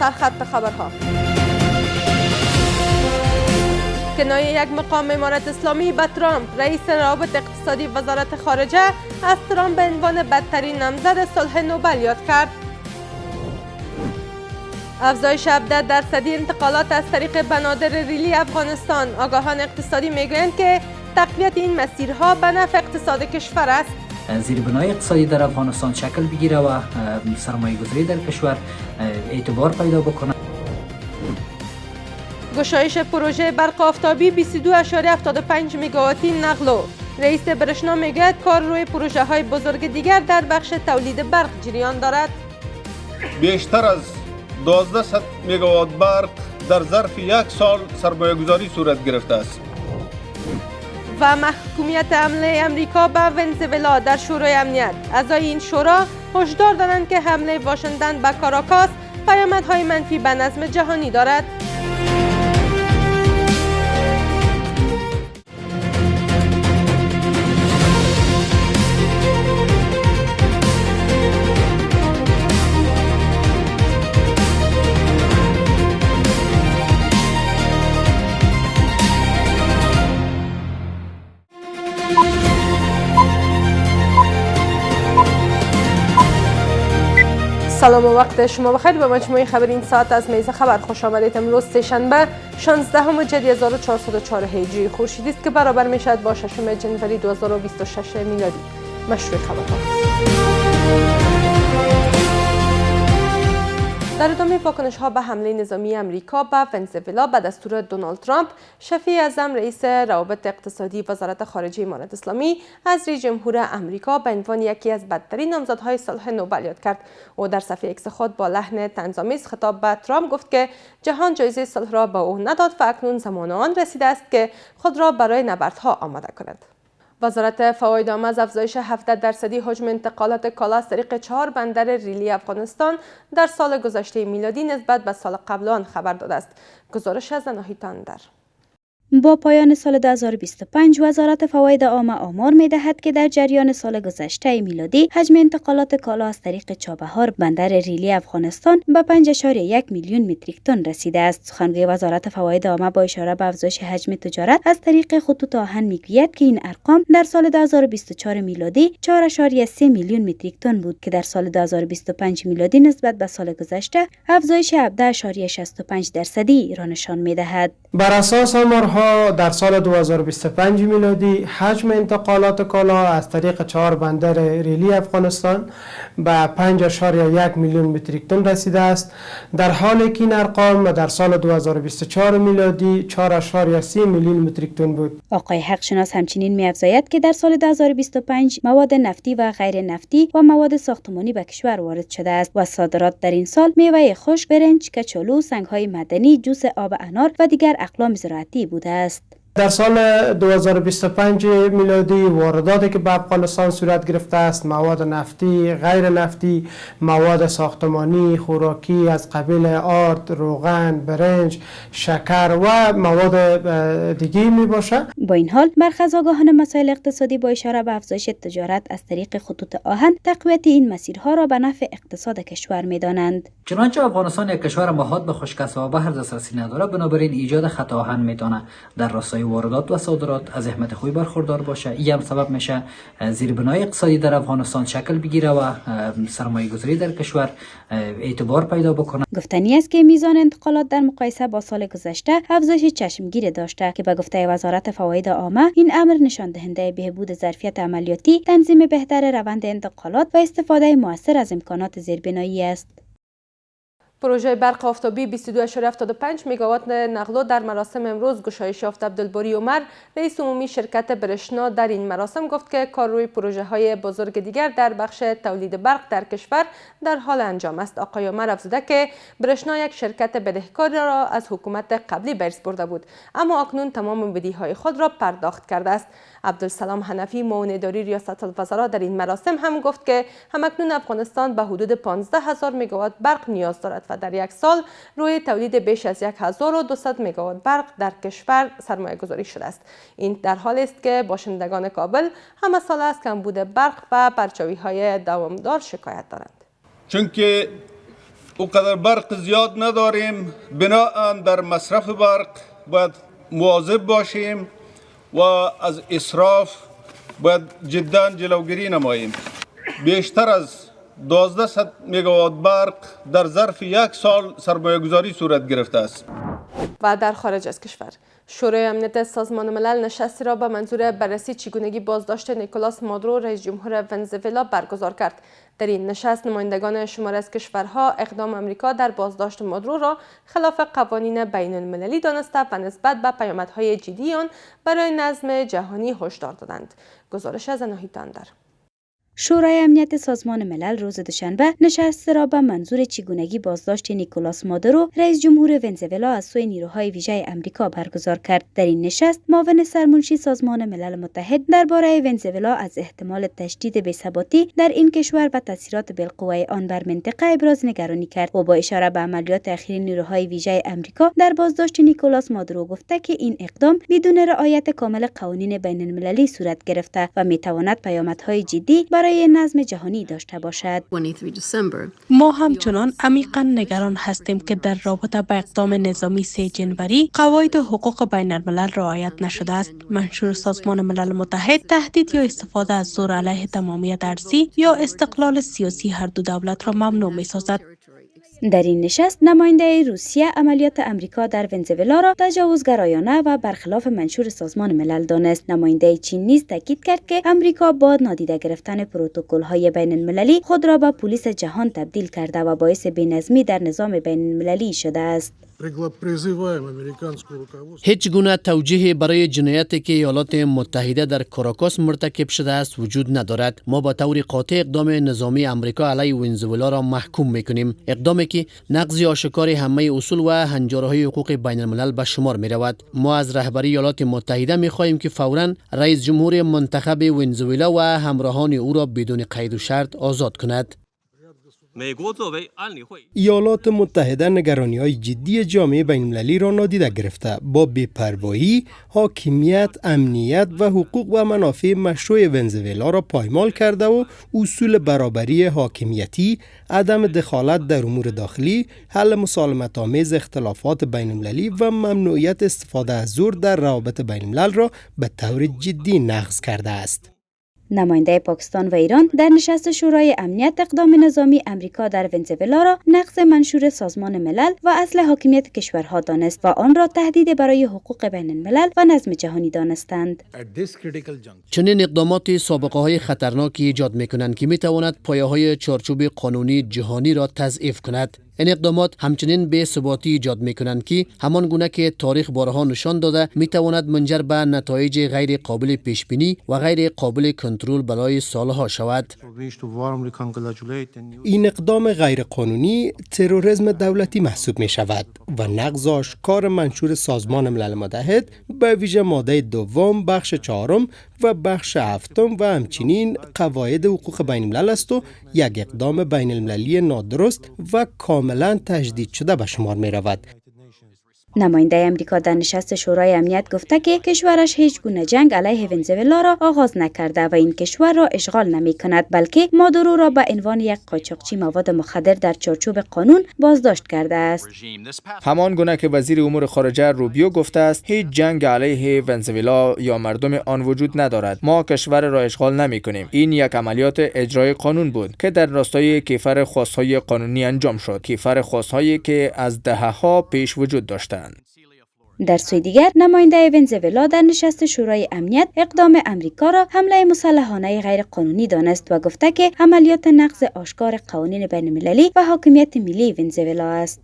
سرخط خبرها. کنایه یک مقام امارت اسلامی به ترامپ. رئیس روابط اقتصادی وزارت خارجه از ترامپ به عنوان بدترین نامزد صلح نوبل یاد کرد. افزایش 17% انتقالات از طریق بنادر ریلی افغانستان. آگاهان اقتصادی میگویند که تقویت این مسیرها به نفع اقتصاد کشور است. زیربنای اقتصادی در افغانستان شکل بگیره و سرمایه گذاری در کشور اعتبار پیدا بکنه. گشایش پروژه برق آفتابی 22.75 مگاواتی نقلو. رئیس برشنا میگوید کار روی پروژه های بزرگ دیگر در بخش تولید برق جریان دارد. بیشتر از 1200 مگاوات برق در ظرف یک سال سرمایه گذاری صورت گرفته است. و محکومیت حمله امریکا به ونزوئلا در شورای امنیت. اعضای این شورا هشدار دارند که حمله واشنگتن به کاراکاس پیامدهای منفی به نظم جهانی دارد. سلام و وقت شما بخیر. به مجموعه خبر این ساعت از میز خبر خوش آمدید. امروز سه‌شنبه 16 جدی 1404 هجری خورشیدی است که برابر میشد با 6 جنوری 2026 میلادی. مشروع خبرها. در ادامه واکنش‌ها به حمله نظامی امریکا به ونزوئلا به دستور دونالد ترامپ، شفیع اعظم رئیس روابط اقتصادی وزارت خارجه امارت اسلامی از رئیس جمهور امریکا به عنوان یکی از بدترین نامزدهای صلح نوبل یاد کرد. او در صفحه ایکس خود با لحن طنزآمیز خطاب به ترامپ گفت که جهان جایزه صلح را به او نداد و اکنون زمان آن رسیده است که خود را برای نبردها آماده کند. وزارت فواید عامه از افزایش 17% حجم انتقالات کالا از طریق 4 بندر ریلی افغانستان در سال گذشته میلادی نسبت به سال قبل آن خبر داده است. گزارش از ناهید تاندر. با پایان سال 2025 وزارت فواید عامه آمار می‌دهد که در جریان سال گذشته میلادی حجم انتقالات کالا از طریق چابهار بندر ریلی افغانستان به 5.1 میلیون متریک تن رسیده است. سخنگوی وزارت فواید عامه با اشاره به افزایش حجم تجارت از طریق خطوط آهن میگوید که این ارقام در سال 2024 میلادی 4.3 میلیون متریک تن بود که در سال 2025 میلادی نسبت به سال گذشته افزایش 17.65% را نشان می‌دهد. بر اساس آمارها در سال 2025 میلادی حجم انتقالات کالا از طریق 4 بندر ریلی افغانستان به 5.1 میلیون متریک تن رسیده است، در حالی که این ارقام در سال 2024 میلادی 4.3 میلیون متریک تن بود. آقای حقشناس همچنین می‌افزاید که در سال 2025 مواد نفتی و غیر نفتی و مواد ساختمانی به کشور وارد شده است و صادرات در این سال میوه خشک، برنج، کچالو، سنگ‌های معدنی، جوس آب انار و دیگر اقلام زراعتی بوده است. در سال 2025 میلادی وارداتی که به افغانستان صورت گرفته است مواد نفتی، غیر نفتی، مواد ساختمانی، خوراکی از قبیل آرد، روغن، برنج، شکر و مواد دیگه می باشه. با این حال برخی از آگاهان مسائل اقتصادی با اشاره به افزایش تجارت از طریق خطوط آهن تقویت این مسیرها را به نفع اقتصاد کشور می دانند. چنانچه افغانستان یک کشور محاط به خشکسالی و بحر دسترسی ندارد، بنابراین ایجاد خط آهن میتونه در راستای واردات و صادرات از اهمیت خوبی برخوردار باشه. این هم سبب میشه زیربنای اقتصادی در افغانستان شکل بگیره و سرمایه گذاری در کشور اعتبار پیدا بکنه. گفتنی است که میزان انتقالات در مقایسه با سال گذشته افزایش چشمگیر داشته که به گفته وزارت فواید عامه این امر نشان دهنده بهبود ظرفیت عملیاتی، تنظیم بهتر روند انتقالات و استفاده مؤثر از امکانات زیربنایی است. پروژه برق آفتابی 22.75 مگاوات نقلو در مراسم امروز گشایش یافت. عبدالباری عمر رئیس عمومی شرکت برشنا در این مراسم گفت که کار روی پروژه های بزرگ دیگر در بخش تولید برق در کشور در حال انجام است. آقای عمر افزوده که برشنا یک شرکت بدهکار را از حکومت قبلی به ارث برده بود، اما اکنون تمام بدهی‌های خود را پرداخت کرده است. عبدالسلام حنفی معاون اداری ریاست الوزراء در این مراسم هم گفت که همکنون افغانستان به حدود 15,000 مگاوات برق نیاز دارد و در یک سال روی تولید بیش از 1200 مگاوات برق در کشور سرمایه گذاری شده است. این در حالی است که باشندگان کابل همه سال از کمبود برق و پرچاوی‌های دوامدار شکایت دارند. چون که اوقدر برق زیاد نداریم، بناهن در مصرف برق باید مواظب باشیم و از اسراف باید جدا جلوگیری نماییم. بیشتر از 1200 مگاوات برق در ظرف یک سال سرمایه گذاری صورت گرفته است. و در خارج از کشور شورای امنیت سازمان ملل نشستی را به منظور بررسی چگونگی بازداشت نیکولاس مادورو رئیس جمهور ونزوئلا برگزار کرد. در این نشست نمایندگان شمار از کشورها اقدام آمریکا در بازداشت مادورو را خلاف قوانین بین المللی دانسته و نسبت به پیامدهای جدی آن برای نظم جهانی هشدار دادند. گزارش از اناهیتا اندر. شورای امنیت سازمان ملل روز دوشنبه نشست را به منظور چگونگی بازداشت نیکولاس مادورو رئیس جمهور ونزوئلا از سوی نیروهای ویژه آمریکا برگزار کرد. در این نشست معاون سرمنشی سازمان ملل متحد درباره ونزوئلا از احتمال تشدید بی‌ثباتی در این کشور و تاثیرات بالقوه آن بر منطقه ابراز نگرانی کرد و با اشاره به عملیات اخیر نیروهای ویژه آمریکا در بازداشت نیکولاس مادورو گفته که این اقدام بدون رعایت کامل قوانین بین المللی صورت گرفته و میتواند پیامدهای جدی برای نظم جهانی داشته باشد. ما همچنان عمیقا نگران هستیم که در رابطه با اقدام نظامی 3 جنوری قواعد حقوق بین الملل رعایت نشده است. منشور سازمان ملل متحد تهدید یا استفاده از زور علیه تمامیت ارضی یا استقلال سیاسی هر دو دولت را ممنوع می‌سازد. در این نشست نماینده روسیه عملیات آمریکا در ونزوئلا را تجاوزگرایانه و برخلاف منشور سازمان ملل دانست. نماینده چین نیز تاکید کرد که آمریکا با نادیده گرفتن پروتکل‌های بین المللی خود را به پلیس جهان تبدیل کرده و باعث بی‌نظمی در نظام بین المللی شده است. هیچ گونه توجیهی برای جنایتی که ایالات متحده در کاراکاس مرتکب شده است وجود ندارد. ما با طور قاطع اقدام نظامی آمریکا علیه ونزوئلا را محکوم میکنیم. اقدامی که نقض آشکار همه اصول و هنجارهای حقوق بین الملل به شمار می رود. ما از رهبری ایالات متحده می خواهیم که فوراً رئیس جمهور منتخب ونزوئلا و همراهان او را بدون قید و شرط آزاد کند. ایالات متحده نگرانی‌های جدی جامعه بین‌المللی را نادیده گرفته با بی‌پروایی، حاکمیت، امنیت و حقوق و منافع مشروع ونزوئلا را پایمال کرده و اصول برابری حاکمیتی، عدم دخالت در امور داخلی، حل مسالمت‌آمیز اختلافات بین‌المللی و ممنوعیت استفاده از زور در روابط بین‌الملل را به طور جدی نقض کرده است. نماینده پاکستان و ایران در نشست شورای امنیت اقدام نظامی آمریکا در ونزوئلا را نقض منشور سازمان ملل و اصل حاکمیت کشورها دانست و آن را تهدید برای حقوق بین الملل و نظم جهانی دانستند. چنین اقدامات سابقه های خطرناکی ایجاد می کنند که می تواند پایه های چارچوب قانونی جهانی را تضعیف کند. این اقدامات همچنین بی‌ثباتی ایجاد می‌کنند که همان گونه که تاریخ بارها نشان داده می‌تواند منجر به نتایج غیر قابل پیش‌بینی و غیر قابل کنترل برای سالها شود. این اقدام غیرقانونی تروریسم دولتی محسوب می‌شود و نقض آشکار منشور سازمان ملل متحد به ویژه ماده 2 بخش 4 و بخش 7 و همچنین قواعد حقوق بین الملل است و یک اقدام بین المللی نادرست و کاملا تجدید شده به شمار می رود. نماینده آمریکا در نشست شورای امنیت گفته که کشورش هیچ گونه جنگ علیه ونزوئلا را آغاز نکرده و این کشور را اشغال نمی کند بلکه مادورو را به عنوان یک قاچاقچی مواد مخدر در چارچوب قانون بازداشت کرده است. همان گونه که وزیر امور خارجه روبیو گفته است هیچ جنگ علیه ونزوئلا یا مردم آن وجود ندارد. ما کشور را اشغال نمی کنیم. این یک عملیات اجرای قانون بود که در راستای کیفر خواستهای قانونی انجام شد. کیفر خواستهایی که از دهه‌ها پیش وجود داشتند. در سوی دیگر نماینده ونزوئلا در نشست شورای امنیت اقدام آمریکا را حمله مسلحانه غیر قانونی دانست و گفته که عملیات نقض آشکار قوانین بین المللی و حاکمیت ملی ونزوئلا است.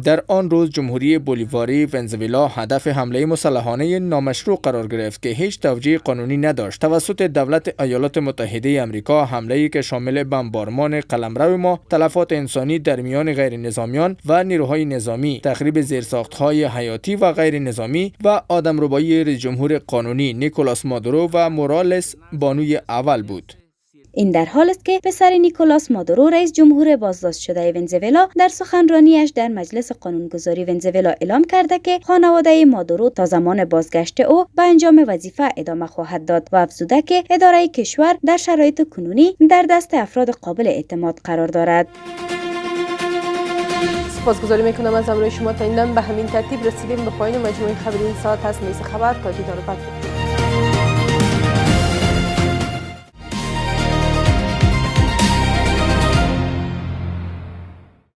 در آن روز جمهوری بولیواری ونزوئلا هدف حمله مسلحانه نامشروع قرار گرفت که هیچ توجیه قانونی نداشت. توسط دولت ایالات متحده آمریکا حمله‌ای که شامل بمبارمان قلمرو ما، تلفات انسانی در میان غیر نظامیان و نیروهای نظامی، تخریب زیرساخت‌های حیاتی و غیر نظامی و آدمربایی رئیس جمهور قانونی نیکولاس مادورو و مورالس بانوی اول بود. این در حال است که پسر نیکولاس مادورو رئیس جمهور بازداشت شده ونزوئلا در سخنرانیش در مجلس قانونگذاری ونزوئلا اعلام کرده که خانواده مادورو تا زمان بازگشت او به انجام وظیفه ادامه خواهد داد و افزوده که اداره کشور در شرایط کنونی در دست افراد قابل اعتماد قرار دارد. سپاسگزاری میکنم از همراهی شما. تا این دم به همین ترتیب رسیدیم به پایان مجموعه خبری این ساعت از میز خبر. تا دیدار بعد.